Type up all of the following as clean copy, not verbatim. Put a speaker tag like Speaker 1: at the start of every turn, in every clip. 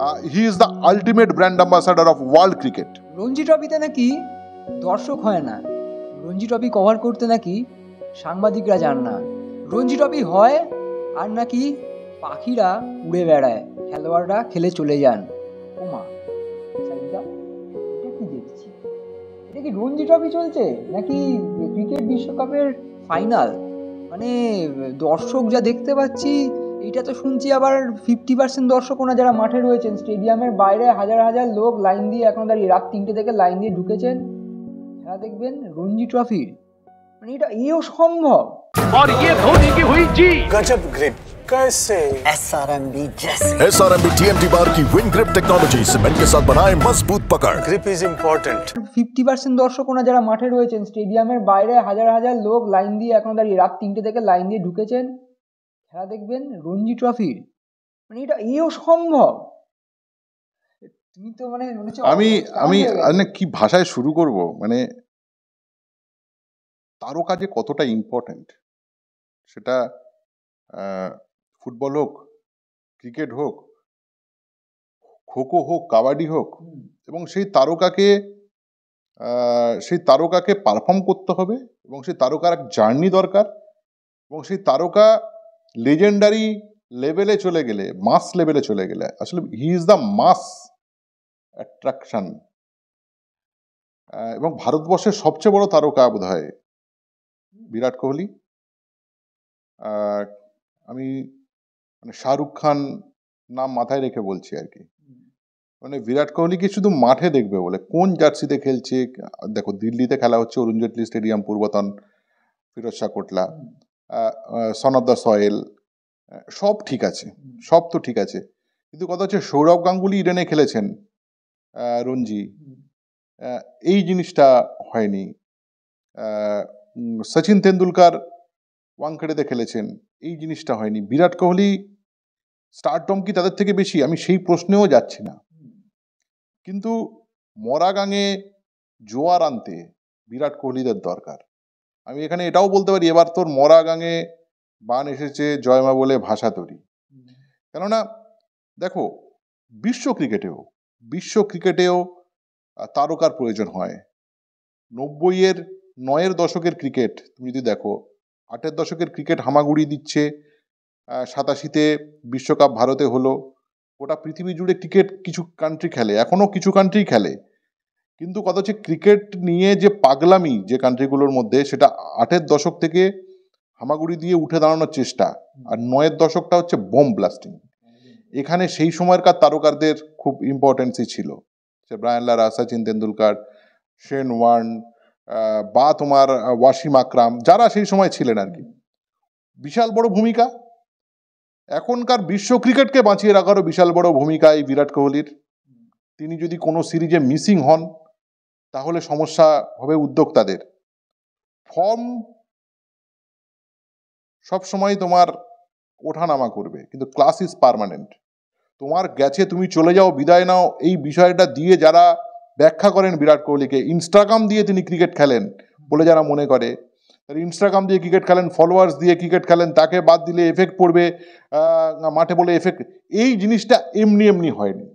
Speaker 1: He is the ultimate brand ambassador of world cricket.
Speaker 2: Ranji ট্রফিতে নাকি দর্শক হয় না, রঞ্জি ট্রফি কভার করতে নাকি সাংবাদিকরা যান না, রঞ্জি ট্রফি হয় আর নাকি পাখিরা উড়ে বেড়ায়, খেলোয়াড়রা খেলে চলে যান। ওমা সাইদা, এটা কি দেখছি? এটা কি রঞ্জি ট্রফি চলছে নাকি ক্রিকেট বিশ্বকাপের ফাইনাল? মানে দর্শক যা দেখতে পাচ্ছি, এটা তো শুনছি আবার 50% দর্শকও না যারা মাঠে রয়েছেন, স্টেডিয়ামের বাইরে হাজার হাজার লোক লাইন দিয়ে এখন দাঁড়িয়ে রাত 3টে থেকে লাইন দিয়ে ঢুকেছেন খেলা দেখবেন রঞ্জি ট্রফির। মানে এটা এও সম্ভব?
Speaker 3: और ये धोनी की हुई जी
Speaker 4: गजब ग्रिप कैसे
Speaker 5: SRMB जैसे
Speaker 6: SRMB TMT बार की विंग ग्रिप टेक्नोलॉजी सीमेंट के साथ बनाए मजबूत पकड़।
Speaker 4: Grip is important.
Speaker 2: 50% দর্শকও না যারা মাঠে রয়েছেন, স্টেডিয়ামের বাইরে হাজার হাজার লোক লাইন দিয়ে এখন দাঁড়িয়ে রাত 3টে থেকে লাইন দিয়ে ঢুকেছেন খেলা দেখবেন রঞ্জি ট্রফির। মানে এটা এও সম্ভব? তুমি তো মানে
Speaker 1: আমি কি ভাষায় শুরু করব? মানে তারকা যে কতটা ইম্পর্টেন্ট, সেটা ফুটবল হোক, ক্রিকেট হোক, খোখো হোক, কাবাডি হোক, এবং সেই তারকাকে পারফর্ম করতে হবে, এবং সেই তারকার এক জার্নি দরকার, এবং সেই তারকা লেজেন্ডারি লেভেলে চলে গেলে, মাস লেভেলে চলে গেলে, আসলে he is the mass attraction. এবং ভারতবর্ষের সবচেয়ে বড় তারকা বোধ হয় বিরাট কোহলি। আমি মানে শাহরুখ খান নাম মাথায় রেখে বলছি আর কি। মানে বিরাট কোহলিকে শুধু মাঠে দেখবে বলে, কোন জার্সিতে খেলছে, দেখো দিল্লিতে খেলা হচ্ছে অরুণ জেটলি স্টেডিয়াম, পূর্বতন Firoz Shah Kotla, son of the soil, সব ঠিক আছে, সব তো ঠিক আছে, কিন্তু কথা হচ্ছে সৌরভ গাঙ্গুলি ইডেনে খেলেছেন রঞ্জি, এই জিনিসটা হয়নি। সচিন তেন্ডুলকার ওয়াংখেড়েতে খেলেছেন, এই জিনিসটা হয়নি। বিরাট কোহলি স্টারডম কি তাদের থেকে বেশি? আমি সেই প্রশ্নেও যাচ্ছি না, কিন্তু মরাগাঙে জোয়ার আনতে বিরাট কোহলিদের দরকার। আমি এখানে এটাও বলতে পারি, এবার তোর মরাগাঙে বান এসেছে জয়মা বলে ভাষা তৈরি। কেননা দেখো, বিশ্ব ক্রিকেটেও তারকার প্রয়োজন হয়। 90-এর দশকের ক্রিকেট তুমি যদি দেখো, 8-এর দশকের ক্রিকেট হামাগুড়ি দিচ্ছে। 87-তে বিশ্বকাপ ভারতে হলো, গোটা পৃথিবী জুড়ে ক্রিকেট কিছু কান্ট্রি খেলে, এখনো কিছু কান্ট্রি খেলে, কিন্তু কথা হচ্ছে ক্রিকেট নিয়ে যে পাগলামি যে কান্ট্রিগুলোর মধ্যে, সেটা 8-এর দশক থেকে হামাগুড়ি দিয়ে উঠে দাঁড়ানোর চেষ্টা, আর 9-এর দশকটা হচ্ছে বোম ব্লাস্টিং। এখানে সেই সময়কার তারকারদের খুব ইম্পর্টেন্সই ছিল, সে Brian Lara, Sachin Tendulkar, Shane Warne, বা তোমার ওয়াসিম আকরাম, যারা সেই সময় ছিলেন আর কি, বিশাল বড় ভূমিকা। এখনকার বিশ্ব ক্রিকেটকে বাঁচিয়ে রাখারও বিশাল বড় ভূমিকা এই বিরাট কোহলির। তিনি যদি কোনো সিরিজে মিসিং হন, তাহলে সমস্যা হবে উদ্যোক্তাদের। ফর্ম সবসময় তোমার ওঠানামা করবে, কিন্তু ক্লাস ইজ পার্মানেন্ট। তোমার গেছে, তুমি চলে যাও, বিদায় নাও, এই বিষয়টা দিয়ে যারা ব্যাখ্যা করেন বিরাট কোহলিকে, ইনস্টাগ্রাম দিয়ে তিনি ক্রিকেট খেলেন বলে যারা মনে করে, ইনস্টাগ্রাম দিয়ে ক্রিকেট খেলেন, ফলোয়ার্স দিয়ে ক্রিকেট খেলেন, তাকে বাদ দিলে এফেক্ট পড়বে মাঠে বলে এফেক্ট, এই জিনিসটা এমনি হয়নি।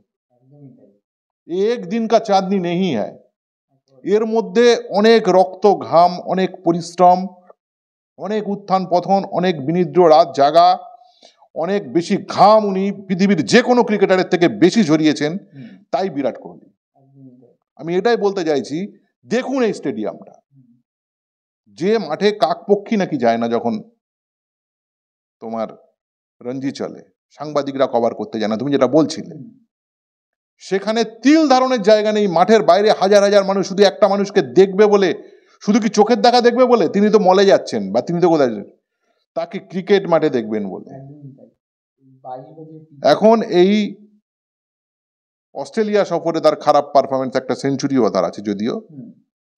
Speaker 1: এক দিন কা চাঁদনি নেই হ্যায়, এর মধ্যে অনেক রক্ত, ঘাম, অনেক পরিশ্রম, অনেক উত্থান পতন, অনেক বিনিদ্র রাত জাগা, অনেক বেশি ঘাম উনি পৃথিবীর যে কোনো ক্রিকেটারের থেকে বেশি ঝরিয়েছেন, তাই বিরাট কোহলি। আমি এটাই বলতে চাইছি, দেখুন এই স্টেডিয়ামটা, যে মাঠে কাকপক্ষী নাকি যায় না যখন তোমার রঞ্জি চলে, সাংবাদিকরা কভার করতে যায় না, তুমি যেটা বলছিলে, সেখানে তিল ধারণের জায়গা নেই। মাঠের বাইরে হাজার হাজার মানুষ শুধু একটা মানুষকে দেখবে বলে, শুধু কি চোখের দেখা দেখবে বলে? তিনি তো মলে যাচ্ছেন, বা তিনি তো কোথায়, তাকে ক্রিকেট মাঠে দেখবেন বলে। এখন এই অস্ট্রেলিয়া সফরে তার খারাপ পারফরমেন্স, একটা সেঞ্চুরিও তার আছে, যদিও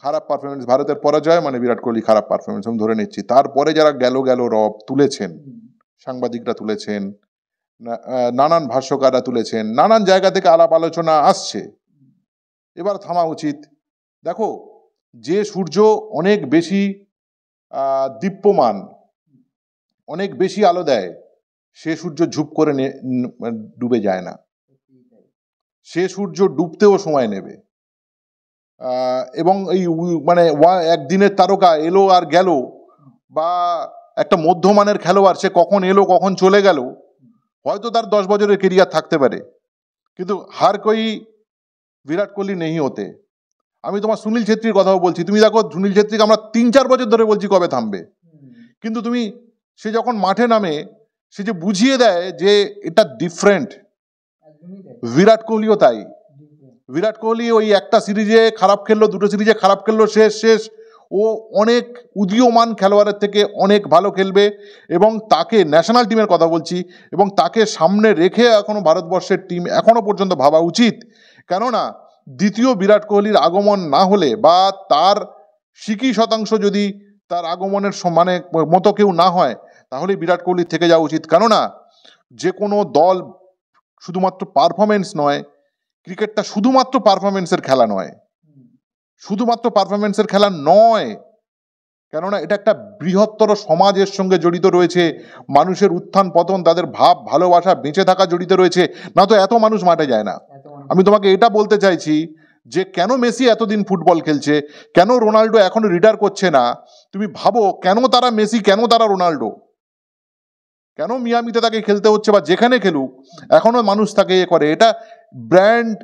Speaker 1: খারাপ পারফরমেন্স, ভারতের পরাজয় মানে বিরাট কোহলি খারাপ পারফরমেন্স আমি ধরে নিচ্ছি। তারপরে যারা গেল রব তুলেছেন, সাংবাদিকরা তুলেছেন, নানান ভাষ্যকাররা তুলেছেন, নানান জায়গা থেকে আলাপ আলোচনা আসছে, এবার থামা উচিত। দেখো, যে সূর্য অনেক বেশি দীপ্যমান, অনেক বেশি আলো দেয়, সে সূর্য ঝুপ করে ডুবে যায় না। সে সূর্য ডুবতেও সময় নেবে। এবং এই মানে একদিনের তারকা এলো আর গেল, বা একটা মধ্যমানের খেলোয়াড় সে কখন এলো কখন চলে গেল, হয়তো তার 10 বছরের কেরিয়ার থাকতে পারে, কিন্তু হার কই বিরাট কোহলি নেই হতে। আমি তোমার সুনীল ছেত্রীর কথাও বলছি, তুমি দেখো সুনীল ছেত্রীকে আমরা 3-4 বছর ধরে বলছি কবে থামবে, কিন্তু তুমি সে যখন মাঠে নামে সে যে বুঝিয়ে দেয় যে এটা ডিফারেন্ট। বিরাট কোহলিও তাই। বিরাট কোহলি ওই একটা সিরিজে খারাপ খেললো, দুটো সিরিজে খারাপ খেললো, শেষ ও অনেক উদীয়মান খেলোয়াড়ের থেকে অনেক ভালো খেলবে, এবং তাকে ন্যাশনাল টিমের কথা বলছি, এবং তাকে সামনে রেখে এখনো ভারতবর্ষের টিম এখনো পর্যন্ত ভাবা উচিত। কেননা দ্বিতীয় বিরাট কোহলির আগমন না হলে, বা তার 60% যদি তার আগমনের মানে মতো কেউ না হয়, তাহলে বিরাট কোহলি থেকে যাওয়া উচিত। কেননা যে কোনো দল শুধুমাত্র পারফরমেন্স নয়, ক্রিকেটটা শুধুমাত্র পারফরমেন্সের খেলা নয়, শুধুমাত্র পারফরমেন্সের খেলা নয়, কেননা এটা একটা বৃহত্তর সমাজের সঙ্গে জড়িত রয়েছে। মানুষের উত্থান পতন, তাদের ভাব ভালোবাসা, বেঁচে থাকা জড়িত রয়েছে, না তো এত মানুষ মাঠে যায় না। আমি তোমাকে এটা বলতে চাইছি যে কেন মেসি এতদিন ফুটবল খেলছে, কেন রোনাল্ডো এখনো রিটায়ার করছে না। তুমি ভাবো কেন তারা মেসি, কেন তারা রোনাল্ডো, কেন মিয়ামিতে তাকে খেলতে হচ্ছে, বা যেখানে খেলুক এখনো মানুষ তাকে করে। এটা ব্র্যান্ড,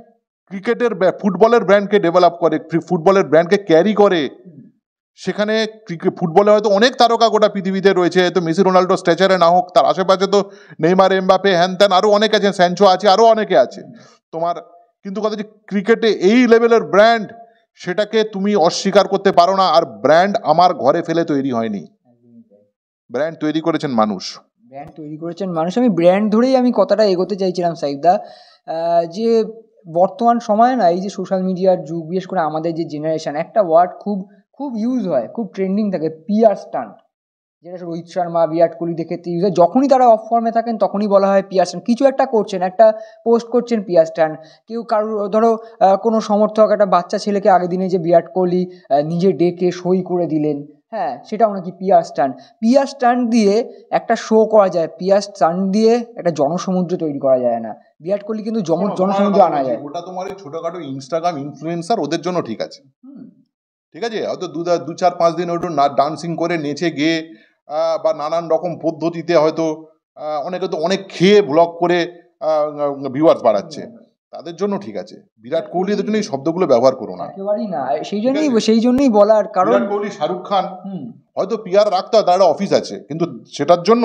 Speaker 1: ক্রিকেটের ফুটবলের ব্র্যান্ডকে ডেভেলপ করে, ফুটবলের ব্র্যান্ডকে ক্যারি করে। সেখানে ফুটবলে হয়তো অনেক তারকা গোটা পৃথিবীতে রয়েছে, তো মেসি রোনাল্ডো স্ট্যাচারে না হোক, তার আশেপাশে তো নেইমার, এমবাপে, হ্যান ত্যান আরো অনেক আছে, স্যানচো আছে, আরো অনেকে আছে তোমার। কিন্তু কথা যে ক্রিকেটে এই লেভেলের ব্র্যান্ড, সেটাকে তুমি অস্বীকার করতে পারো না। আর ব্র্যান্ড আমার ঘরে ফেলে তৈরি হয়নি, ব্র্যান্ড তৈরি করেছেন মানুষ।
Speaker 2: আমি ব্র্যান্ড ধরেই আমি কথাটা এগোতে চাইছিলাম সাইদা, যে বর্তমান সময়ে না এই যে সোশ্যাল মিডিয়ার যুগ, বিশেষ করে আমাদের যে জেনারেশন, একটা ওয়ার্ড খুব খুব ইউজ হয়, খুব ট্রেন্ডিং থাকে, পিআর স্টান্ট, যেটা রোহিত শর্মা, বিরাট কোহলি দেখে ইউজ হয়। যখনই তারা অফ ফর্মে থাকেন তখনই বলা হয় পিআর স্টান্ট। কিছু একটা করছেন, একটা পোস্ট করছেন, পিআর স্টান্ট। কেউ কারোর ধরো কোনো সমর্থক একটা বাচ্চা ছেলেকে আগের দিনে যে বিরাট কোহলি নিজে ডেকে সই করে দিলেন, হ্যাঁ, সেটাও নাকি পিআর স্টান্ট। পিআর স্টান্ট দিয়ে একটা শো করা যায়, পিআর স্টান্ট দিয়ে একটা জনসমুদ্র তৈরি করা যায় না। বিরাট কোহলি কিন্তু জনসমুদ্র আনা যায়।
Speaker 1: ওটা তোমার এই ছোটখাটো ইনস্টাগ্রাম ইনফ্লুয়েন্সার, ওদের জন্য ঠিক আছে, ঠিক আছে, হয়তো 2-4-5 দিন ওটা ডান্সিং করে নেচে গিয়ে বা নানান রকম পদ্ধতিতে হয়তো অনেকে তো অনেক খেয়ে ব্লগ করে ভিউয়ার্স বাড়াচ্ছে, তাদের জন্য ঠিক আছে। বিরাট কোহলিদের জন্য এই শব্দগুলো ব্যবহার করো না,
Speaker 2: একেবারেই না। সেই জন্যই বলার কারণ,
Speaker 1: বিরাট কোহলি, শাহরুখ খান হয়তো পিআর রাখতে হয়, তার একটা অফিস আছে, কিন্তু সেটার জন্য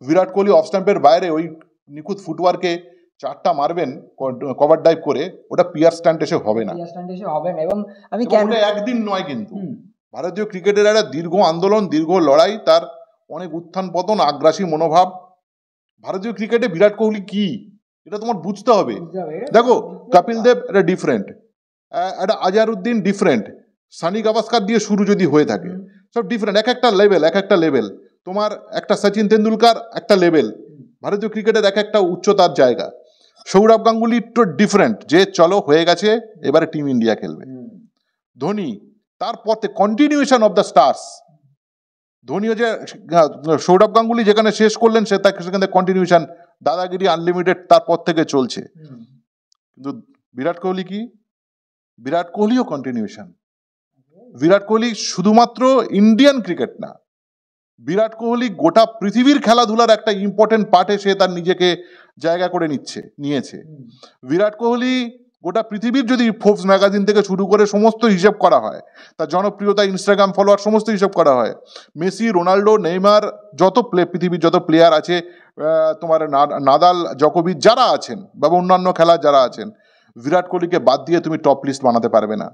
Speaker 1: বিরাট কোহলি অফ স্ট্যাম্পের বাইরে ওই নিখুঁত ফুটওয়ার্কে 4টা মারবেন কভার ডাইভ করে, ওটা পিআর স্ট্যান্ড এসে হবে না।
Speaker 2: এবং আমি
Speaker 1: একদিন নয়, কিন্তু ভারতীয় ক্রিকেটের একটা দীর্ঘ আন্দোলন, দীর্ঘ লড়াই, তার অনেক উত্থান পতন, আগ্রাসী মনোভাব। ভারতীয় ক্রিকেটে বিরাট কোহলি কি, এটা তোমার বুঝতে হবে। দেখো কপিল দেব এটা ডিফারেন্ট, একটা আজহারউদ্দিন ডিফারেন্ট, সানি গাভাস্কার দিয়ে শুরু যদি হয়ে থাকে, সব ডিফারেন্ট, এক একটা লেভেল। তোমার একটা সচিন তেন্ডুলকার একটা লেভেল, ভারতীয় ক্রিকেটের এক একটা উচ্চতার জায়গা। সৌরভ গাঙ্গুলি তো ডিফারেন্ট, যে চলো হয়ে গেছে এবারে টিম ইন্ডিয়া খেলবে। ধোনি তার পথে কন্টিনিউশন অফ দ্য স্টার্স। ধোনিও যে সৌরভ গাঙ্গুলি যেখানে শেষ করলেন, সেখানে কন্টিনিউশন, দাদাগিরি আনলিমিটেড তার পর থেকে চলছে। কিন্তু বিরাট কোহলি কি, বিরাট কোহলিও কন্টিনিউশন। বিরাট কোহলি শুধুমাত্র ইন্ডিয়ান ক্রিকেট না, বিরাট কোহলি গোটা পৃথিবীর খেলাধুলার একটা ইম্পর্টেন্ট পার্টে সে তার নিজেকে জায়গা করে নিয়েছে। বিরাট কোহলি গোটা পৃথিবীর যদি ফোর্বস ম্যাগাজিন থেকে শুরু করে সমস্ত হিসেব করা হয়, তার জনপ্রিয়তা, ইনস্টাগ্রাম ফলোয়ার, সমস্ত হিসেব করা হয়, মেসি, রোনাল্ডো, নেইমার, পৃথিবীর যত প্লেয়ার আছে, তোমার নাদাল, জকোভিচ যারা আছেন, বা অন্যান্য খেলার যারা আছেন, বিরাট কোহলিকে বাদ দিয়ে তুমি টপ লিস্ট বানাতে পারবে না।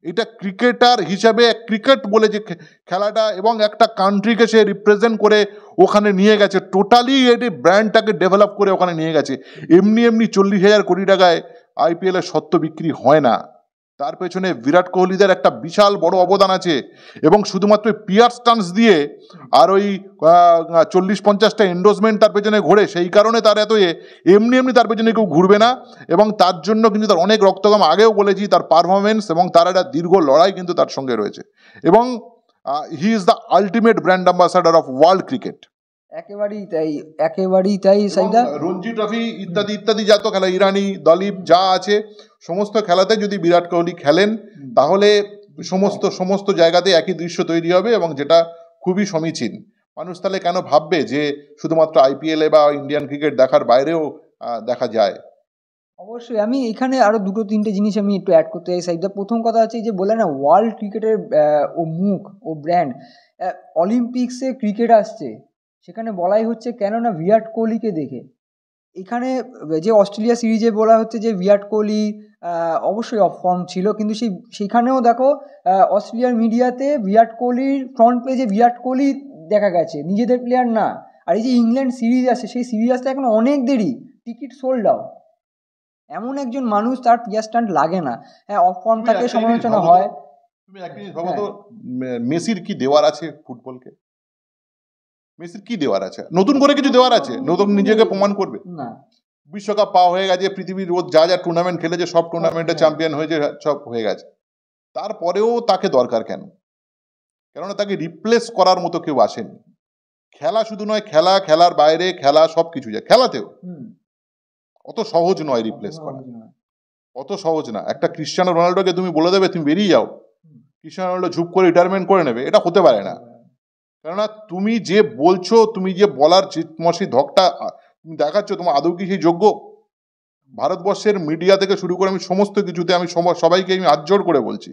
Speaker 1: এটা ক্রিকেটার হিসাবে, ক্রিকেট বলে যে খেলাটা, এবং একটা কান্ট্রিকে সে রিপ্রেজেন্ট করে ওখানে নিয়ে গেছে, টোটালি এটি ব্র্যান্ডটাকে ডেভেলপ করে ওখানে নিয়ে গেছে। এমনি 40,000 কোটি টাকায় আইপিএল এর সত্ত্ব বিক্রি হয় না, তার পেছনে বিরাট কোহলিদের একটা বিশাল বড় অবদান আছে। এবং শুধুমাত্র পিআর স্টান্স দিয়ে আর ওই 40-50টা এন্ডোর্সমেন্ট তার পেছনে ঘোরে, সেই কারণে তার এত এমনি তার পেছনে কেউ ঘুরবে না। এবং তার জন্য কিন্তু তার অনেক রক্তঘাম, আগেও বলেছি, তার পারফরমেন্স এবং তার একটা দীর্ঘ লড়াই কিন্তু তার সঙ্গে রয়েছে। এবং হি is the ultimate brand ambassador of world cricket.
Speaker 2: একেবারেই তাই সাইদা।
Speaker 1: এবং রঞ্জি ট্রফি ইত্যাদি ইত্যাদি যত খেলা, ইরানি, দলীপ যা আছে সমস্ত খেলাতে যদি বিরাট কোহলি খেলেন তাহলে সমস্ত জায়গাতে একই দৃশ্য তৈরি হবে, এবং যেটা খুবই সমীচীন। মানুষ তাহলে কেন ভাববে যে শুধুমাত্র আইপিএল বা ইন্ডিয়ান ক্রিকেট দেখার বাইরেও দেখা যায়।
Speaker 2: অবশ্যই আমি এখানে আরো দুটো তিনটে জিনিস আমি একটু অ্যাড করতে চাই সাইদা। প্রথম কথা হচ্ছে যে বলে না ওয়ার্ল্ড ক্রিকেটের ও মুখ ও ব্র্যান্ড, অলিম্পিক্সে ক্রিকেট আসছে সেখানে বলাই হচ্ছে কেননা বিরাট কোহলিকে দেখে। এখানে যে অস্ট্রেলিয়া সিরিজে বলা হচ্ছে যে বিরাট কোহলি অবশ্যই অফ ফর্ম ছিল, কিন্তু সেইখানেও দেখো অস্ট্রেলিয়ার মিডিয়াতে বিরাট কোহলির ফ্রন্ট পেজে বিরাট কোহলি দেখা গেছে, নিজেদের প্লেয়ার না। আর এই যে ইংল্যান্ড সিরিজ আসছে, সেই সিরিজ আসতে এখন অনেক দেরি, টিকিট সোল্ড আউট। এমন একজন মানুষ, তার পিয়ার স্টান্ট লাগে না, হ্যাঁ অফ ফর্ম থাকে, সমালোচনা হয়।
Speaker 1: তুমি এক জিনিস ভাবো তো, মেসির কি দেওয়ার আছে ফুটবলকে? মেসির কি দেওয়ার আছে? নতুন করে কিছু দেওয়ার আছে? নতুন নিজেকে প্রমাণ করবে
Speaker 2: না।
Speaker 1: বিশ্বকাপ পাওয়া হয়ে গেছে, পৃথিবীর রোজ যা টুর্নামেন্ট খেলেছে সব টুর্নামেন্টে চ্যাম্পিয়ন হয়েছে, সব হয়ে গেছে। তারপরেও তাকে দরকার কেন? কেননা তাকে রিপ্লেস করার মতো কেউ আসেনি। খেলা শুধু নয়, খেলার বাইরে খেলা, সব কিছু যায় খেলাতেও। অত সহজ নয় রিপ্লেস করা, অত সহজ না। একটা ক্রিশ্চিয়ানো রোনাল্ডোকে তুমি বলে দেবে তুমি বেরিয়ে যাও, ক্রিশ্চিয়ানো রোনাল্ডো ঝুপ করে রিটায়ারমেন্ট করে নেবে, এটা হতে পারে না। কেননা তুমি যে বলছো, তুমি যে বলার চিৎমসি ধকটা তুমি দেখাচ্ছ, তোমার আদৌ কি সেই যোগ্য? ভারতবর্ষের মিডিয়া থেকে শুরু করে আমি সমস্ত কিছুতে আমি সবাইকে আমি হাত জোড় করে বলছি,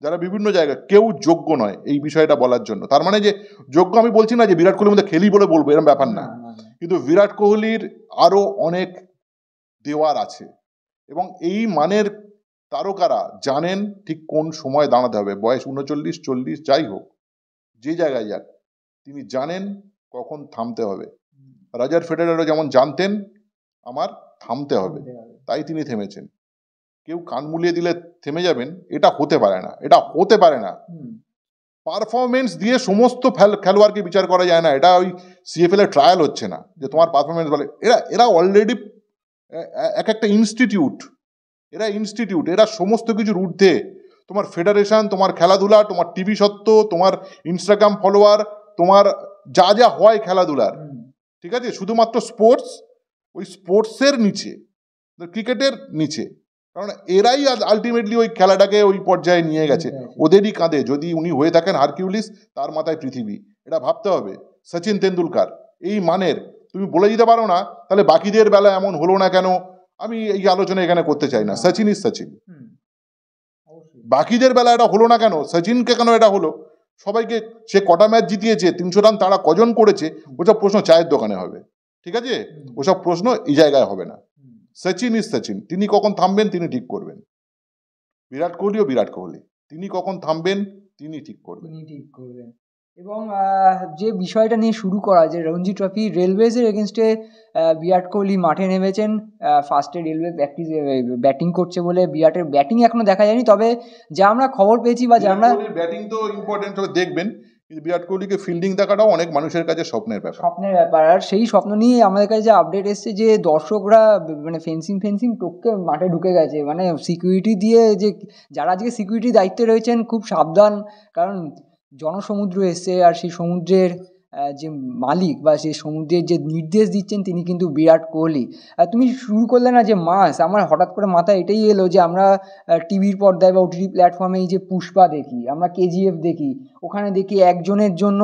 Speaker 1: যারা বিভিন্ন জায়গায়, কেউ যোগ্য নয় এই বিষয়টা বলার জন্য। তার মানে যে যোগ্য আমি বলছি না যে বিরাট কোহলির মধ্যে খেলি বলে বলবো, এরকম ব্যাপার না। কিন্তু বিরাট কোহলির আরো অনেক দেওয়ার আছে, এবং এই মানের তারকারা জানেন ঠিক কোন সময় দাঁড়াতে হবে। বয়স 39, 40 যাই হোক, যে জায়গায় যাক, তিনি জানেন কখন থামতে হবে। রজার ফেডারারও যেমন জানতেন আমার থামতে হবে, তাই তিনি থেমেছেন। কেউ কান মুলিয়ে দিলে থেমে যাবেন, এটা হতে পারে না, এটা হতে পারে না। পারফরমেন্স দিয়ে সমস্ত খেলোয়াড়কে বিচার করা যায় না। এটা ওই সিএফএল এর ট্রায়াল হচ্ছে না যে তোমার পারফরমেন্স বলে। এরা অলরেডি এক একটা ইনস্টিটিউট, এরা সমস্ত কিছুর ঊর্ধ্বে। তোমার ফেডারেশন, তোমার খেলাধুলা, তোমার টিভি সত্ত্ব, তোমার ইনস্টাগ্রাম ফলোয়ার, তোমার যা যা হয় খেলাধুলার, ঠিক আছে, শুধুমাত্র স্পোর্টস, ওই স্পোর্টসের নিচে, ক্রিকেটের নিচে। কারণ এরাই আলটিমেটলি ওই খেলাটাকে ওই পর্যায়ে নিয়ে গেছে, ওদেরই কাঁধে। যদি উনি হয়ে থাকেন হারকিউলিস, তার মাথায় পৃথিবী, এটা ভাবতে হবে। সচিন তেন্ডুলকার এই মানের, তুমি বলে দিতে পারো না তাহলে বাকিদের বেলা এমন হলো না কেন? আমি এই আলোচনা এখানে করতে চাই না। সচিন ইজ সচিন, বাকিদের বেলা এটা হলো না কেন? সচিনকে কেন এটা হলো? সবাইকে সে কটা ম্যাচ জিতিয়েছে, 300 রান তারা কজন করেছে, ওসব প্রশ্ন চায়ের দোকানে হবে, ঠিক আছে? ওসব প্রশ্ন এই জায়গায় হবে না। সচিন ইজ সচিন, তিনি কখন থামবেন তিনি ঠিক করবেন। বিরাট কোহলিও বিরাট কোহলি, তিনি কখন থামবেন তিনি ঠিক করবেন।
Speaker 2: এবং যে বিষয়টা নিয়ে শুরু করা, যে রঞ্জি ট্রফি রেলওয়েজের এগেনস্টে বিরাট কোহলি মাঠে নেমেছেন। ফার্স্টে রেলওয়ে ব্যাটিং করছে বলে বিরাটের ব্যাটিং এখনো দেখা যায়নি, তবে যা আমরা খবর পেয়েছি বা যা আমরা,
Speaker 1: ব্যাটিং তো ইম্পর্টেন্ট দেখবেন, কিন্তু বিরাট কোহলিকে ফিল্ডিং দেখাটাও অনেক মানুষের কাছে স্বপ্নের ব্যাপার। আর সেই স্বপ্ন নিয়ে আমাদের কাছে যে আপডেট এসছে যে দর্শকরা মানে ফেন্সিং টপকে মাঠে ঢুকে গেছে, মানে সিকিউরিটি দিয়ে, যে যারা আজকে সিকিউরিটি দায়িত্বে রয়েছেন খুব সাবধান, কারণ জনসমুদ্র এসছে, আর সেই সমুদ্রের যে মালিক বা সেই সমুদ্রের যে নির্দেশ দিচ্ছেন তিনি কিন্তু বিরাট কোহলি। তুমি শুরু করলে না যে মাস, আমার হঠাৎ করে মাথায় এটাই এলো যে আমরা টিভির পর্দায় বা ওটিটি প্ল্যাটফর্মে এই যে পুষ্পা দেখি, আমরা কেজিএফ দেখি, ওখানে দেখি একজনের জন্য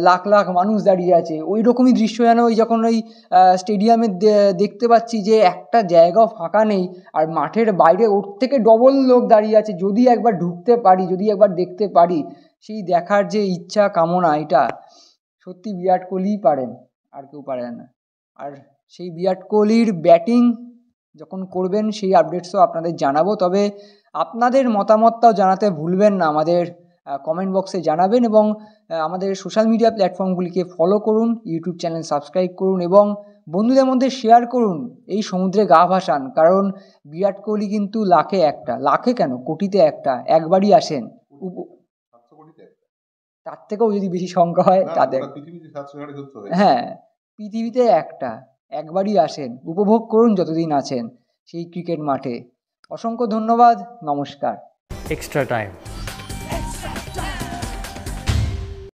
Speaker 1: লাখ লাখ মানুষ দাঁড়িয়ে আছে। ওই রকমই দৃশ্য যেন ওই যখন ওই স্টেডিয়ামে দেখতে পাচ্ছি যে একটা জায়গাও ফাঁকা নেই, আর মাঠের বাইরে ওর থেকে ডবল লোক দাঁড়িয়ে আছে। যদি একবার ঢুকতে পারি, যদি একবার দেখতে পারি, সেই দেখার যে ইচ্ছা কামনা, এটা সত্যি বিরাট কোহলিই পারেন, আর কেউ পারে না। আর সেই বিরাট কোহলির ব্যাটিং যখন করবেন সেই আপডেটসও আপনাদের জানাবো। তবে আপনাদের মতামতটাও জানাতে ভুলবেন না, আমাদের কমেন্ট বক্সে জানাবেন, এবং আমাদের সোশ্যাল মিডিয়া প্ল্যাটফর্মগুলিকে ফলো করুন, ইউটিউব চ্যানেল সাবস্ক্রাইব করুন, এবং বন্ধুদের মধ্যে শেয়ার করুন। এই সমুদ্রে গা ভাসান, কারণ বিরাট কোহলি কিন্তু লাখে একটা, লাখে কেন কোটিতে একটা, একবারই আসেন। তার থেকেও যদি বেশি সংখ্যা হয় তাদের, হ্যাঁ, পৃথিবীতে একবারই আসেন, উপভোগ করুন যতদিন আছেন সেই ক্রিকেট মাঠে। অসংখ্য ধন্যবাদ, নমস্কার।
Speaker 7: Extra time.